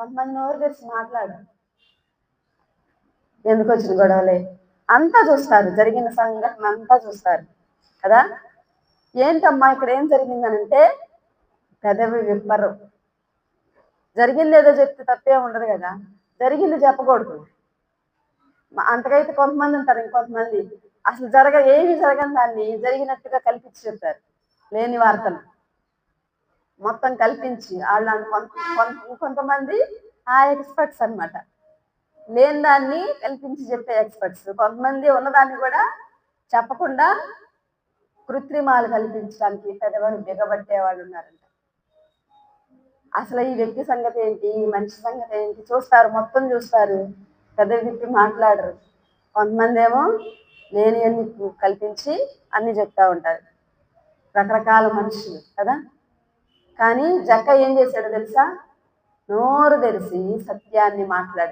కొంతమంది నోరు తెరిచి మాట్లాడరు. ఎందుకు వచ్చిన గొడవలే అంతా చూస్తారు, జరిగిన సంఘటన అంతా చూస్తారు కదా. ఏంటమ్మా ఇక్కడ ఏం జరిగిందనంటే పెదవి విప్పరు. జరిగింది ఏదో చెప్తే తప్పే ఉండదు కదా, జరిగింది చెప్పకూడదు. అంతకైతే కొంతమంది ఉంటారు, ఇంకొంతమంది అసలు ఏమి జరగని దాన్ని జరిగినట్టుగా కల్పించి చెప్తారు. లేని వార్తలు మొత్తం కల్పించి వాళ్ళు ఇంకొంతమంది ఆ ఎక్స్పర్ట్స్ అన్నమాట. లేని దాన్ని కల్పించి చెప్పే ఎక్స్పర్ట్స్. కొంతమంది ఉన్నదాన్ని కూడా చెప్పకుండా కృత్రిమాలు కల్పించడానికి పెదవులు బిగబట్టే వాళ్ళు ఉన్నారంట. అసలు ఈ వ్యక్తి సంగతి ఏంటి, ఈ మనిషి సంగతి ఏంటి చూస్తారు, మొత్తం చూస్తారు, పెదవి విప్పి మాట్లాడరు. కొంతమంది ఏమో లేని అన్ని కల్పించి అన్ని చెప్తా ఉంటారు. రకరకాల మనుషులు కదా. కానీ జక్క ఏం చేశాడో తెలుసా, నోరు తెరిచి సత్యాన్ని మాట్లాడాడు.